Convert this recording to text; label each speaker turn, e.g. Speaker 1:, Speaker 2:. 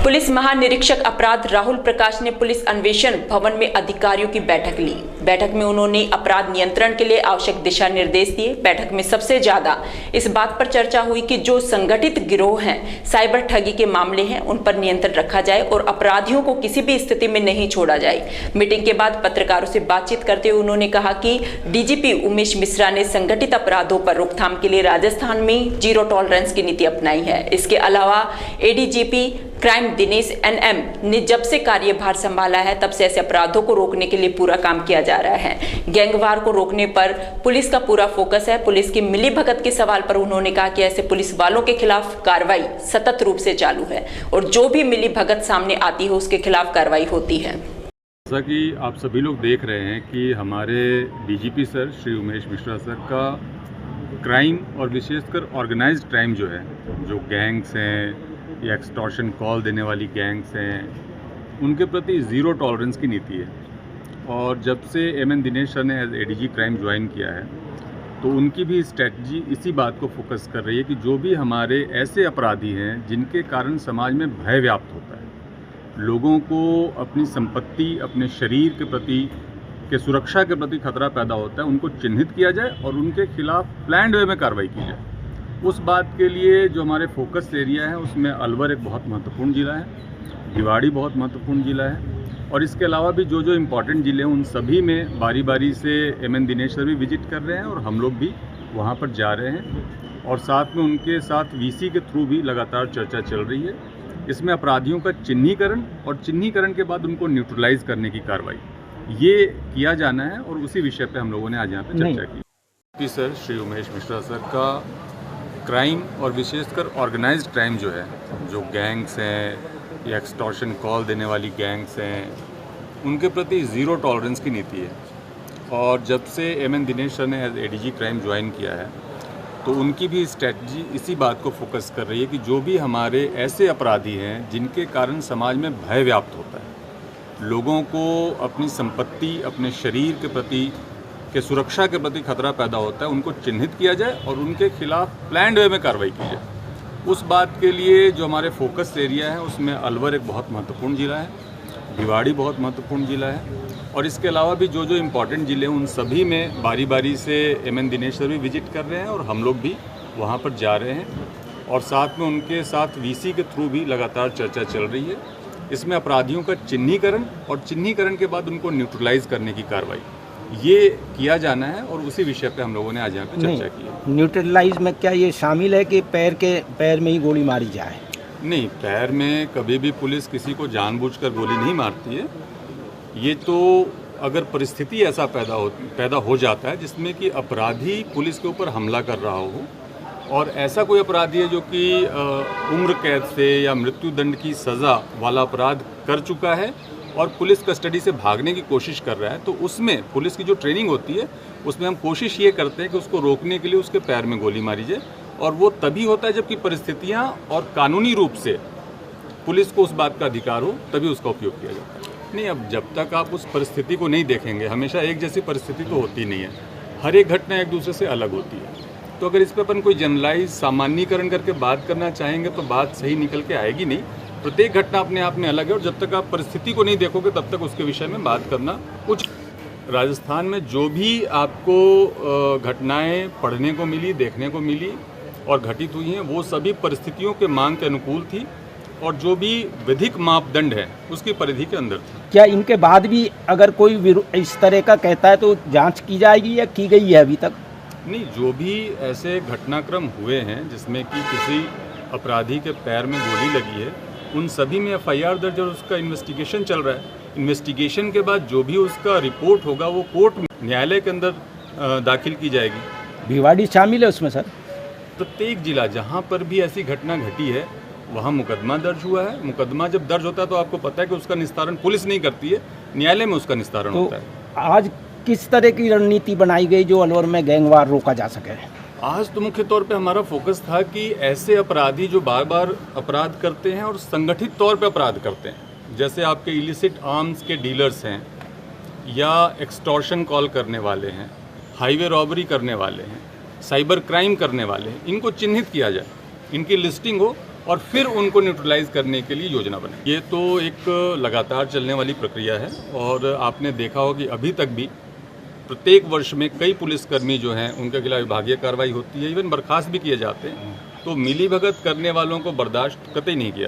Speaker 1: Police महानिरीक्षक अपराध राहुल प्रकाश ने पुलिस अन्वेषण भवन में अधिकारियों की बैठक ली। बैठक में उन्होंने अपराध नियंत्रण के लिए आवश्यक दिशा निर्देश दिए। बैठक में सबसे ज्यादा इस बात पर चर्चा हुई कि जो संगठित गिरोह हैं, साइबर ठगी के मामले हैं, उन पर नियंत्रण रखा जाए और अपराधियों को किसी भी स्थिति में नहीं छोड़ा जाए। मीटिंग के बाद पत्रकारों से बातचीत करते हुए उन्होंने कहा कि डीजीपी उमेश मिश्रा ने संगठित अपराधों पर रोकथाम के लिए राजस्थान में जीरो टॉलरेंस की नीति अपनाई है। इसके अलावा एडीजीपी क्राइम दिनेश एनएम ने जब से कार्यभार संभाला है तब से ऐसे अपराधों को रोकने के लिए पूरा काम किया जा रहा है। गैंगवार को रोकने पर पुलिस का पूरा फोकस है। पुलिस की मिलीभगत के सवाल पर उन्होंने कहा कि ऐसे पुलिस वालों के खिलाफ कार्रवाई सतत रूप से चालू है और जो भी मिलीभगत सामने आती है उसके खिलाफ कार्रवाई होती है।
Speaker 2: जैसा कि आप सभी लोग देख रहे हैं कि हमारे DGP sir Shri Umesh Mishra sir का क्राइम और विशेषकर ऑर्गेनाइज्ड क्राइम जो है, जो गैंग्स हैं या एक्सटॉर्शन कॉल देने वाली गैंग्स हैं, उनके प्रति ज़ीरो टॉलरेंस की नीति है। और जब से एमएन दिनेश सर ने एज एडीजी क्राइम ज्वाइन किया है तो उनकी भी स्ट्रेटजी इसी बात को फोकस कर रही है कि जो भी हमारे ऐसे अपराधी हैं जिनके कारण समाज में भय व्याप्त होता है, लोगों को अपनी संपत्ति, अपने शरीर के प्रति के सुरक्षा के प्रति खतरा पैदा होता है, उनको चिन्हित किया जाए और उनके खिलाफ प्लान्ड वे में कार्रवाई की जाए। उस बात के लिए जो हमारे फोकस एरिया है उसमें अलवर एक बहुत महत्वपूर्ण ज़िला है, भिवाड़ी बहुत महत्वपूर्ण ज़िला है और इसके अलावा भी जो जो इम्पोर्टेंट ज़िले हैं उन सभी में बारी बारी से एमएन दिनेश सर भी विजिट कर रहे हैं और हम लोग भी वहाँ पर जा रहे हैं और साथ में उनके साथ वीसी के थ्रू भी लगातार चर्चा चल रही है। इसमें अपराधियों का चिन्हीकरण और चिन्हीकरण के बाद उनको न्यूट्रलाइज करने की कार्रवाई ये किया जाना है और उसी विषय पे हम लोगों ने आज यहाँ पे चर्चा की। सर श्री उमेश मिश्रा सर का क्राइम और विशेषकर ऑर्गेनाइज्ड क्राइम जो है, जो गैंग्स हैं या एक्सटॉर्शन कॉल देने वाली गैंग्स हैं, उनके प्रति ज़ीरो टॉलरेंस की नीति है। और जब से एमएन दिनेश सर ने एज एडीजी क्राइम ज्वाइन किया है तो उनकी भी स्ट्रेटजी इसी बात को फोकस कर रही है कि जो भी हमारे ऐसे अपराधी हैं जिनके कारण समाज में भय व्याप्त होता है, लोगों को अपनी संपत्ति, अपने शरीर के प्रति के सुरक्षा के प्रति खतरा पैदा होता है, उनको चिन्हित किया जाए और उनके खिलाफ प्लान्ड वे में कार्रवाई की जाए। उस बात के लिए जो हमारे फोकस एरिया है उसमें अलवर एक बहुत महत्वपूर्ण ज़िला है, भिवाड़ी बहुत महत्वपूर्ण ज़िला है और इसके अलावा भी जो जो इम्पोर्टेंट ज़िले हैं उन सभी में बारी बारी से एमएन दिनेश सर भी विजिट कर रहे हैं और हम लोग भी वहाँ पर जा रहे हैं और साथ में उनके साथ वीसी के थ्रू भी लगातार चर्चा चल रही है। इसमें अपराधियों का चिन्हीकरण और चिन्हीकरण के बाद उनको न्यूट्रलाइज करने की कार्रवाई ये किया जाना है और उसी विषय पे हम लोगों ने आज यहाँ पे चर्चा की है।
Speaker 3: न्यूट्रलाइज में क्या ये शामिल है कि पैर में ही गोली मारी जाए?
Speaker 2: नहीं, पैर में कभी भी पुलिस किसी को जानबूझकर गोली नहीं मारती है। ये तो अगर परिस्थिति ऐसा पैदा हो जाता है जिसमें कि अपराधी पुलिस के ऊपर हमला कर रहा हो और ऐसा कोई अपराधी है जो कि उम्र कैद से या मृत्यु दंड की सज़ा वाला अपराध कर चुका है और पुलिस कस्टडी से भागने की कोशिश कर रहा है, तो उसमें पुलिस की जो ट्रेनिंग होती है उसमें हम कोशिश ये करते हैं कि उसको रोकने के लिए उसके पैर में गोली मारी जाए और वो तभी होता है जबकि परिस्थितियाँ और कानूनी रूप से पुलिस को उस बात का अधिकार हो, तभी उसका उपयोग किया जाता है। नहीं, अब जब तक आप उस परिस्थिति को नहीं देखेंगे, हमेशा एक जैसी परिस्थिति तो होती नहीं है, हर एक घटना एक दूसरे से अलग होती है। तो अगर इस पर अपन कोई जनरलाइज सामान्यीकरण करके बात करना चाहेंगे तो बात सही निकल के आएगी नहीं। प्रत्येक घटना अपने आप में अलग है और जब तक आप परिस्थिति को नहीं देखोगे तब तक उसके विषय में बात करना कुछ। राजस्थान में जो भी आपको घटनाएं पढ़ने को मिली, देखने को मिली और घटित हुई हैं, वो सभी परिस्थितियों के मांग के अनुकूल थी और जो भी विधिक मापदंड है उसकी परिधि के अंदर थी।
Speaker 3: क्या इनके बाद भी अगर कोई इस तरह का कहता है तो जांच की जाएगी या की गई है अभी तक?
Speaker 2: नहीं, जो भी ऐसे घटनाक्रम हुए हैं जिसमें कि किसी अपराधी के पैर में गोली लगी है, उन सभी में एफआईआर दर्ज और उसका इन्वेस्टिगेशन चल रहा है। इन्वेस्टिगेशन के बाद जो भी उसका रिपोर्ट होगा वो कोर्ट में, न्यायालय के अंदर दाखिल की जाएगी।
Speaker 3: भिवाड़ी शामिल है उसमें सर?
Speaker 2: प्रत्येक जिला जहाँ पर भी ऐसी घटना घटी है वहाँ मुकदमा दर्ज हुआ है। मुकदमा जब दर्ज होता है तो आपको पता है कि उसका निस्तारण पुलिस नहीं करती है, न्यायालय में उसका निस्तारण होता है।
Speaker 3: आज किस तरह की रणनीति बनाई गई जो अलवर में गैंगवार रोका जा सके?
Speaker 2: आज तो मुख्य तौर पे हमारा फोकस था कि ऐसे अपराधी जो बार बार अपराध करते हैं और संगठित तौर पे अपराध करते हैं, जैसे आपके इलिसिट आर्म्स के डीलर्स हैं या एक्सटॉर्शन कॉल करने वाले हैं, हाईवे रॉबरी करने वाले हैं, साइबर क्राइम करने वाले हैं, इनको चिन्हित किया जाए, इनकी लिस्टिंग हो और फिर उनको न्यूट्रलाइज करने के लिए योजना बने। ये तो एक लगातार चलने वाली प्रक्रिया है और आपने देखा हो कि अभी तक भी प्रत्येक वर्ष में कई पुलिसकर्मी जो हैं उनके खिलाफ विभागीय कार्रवाई होती है, इवन बर्खास्त भी किए जाते हैं। तो मिलीभगत करने वालों को बर्दाश्त कतई नहीं किया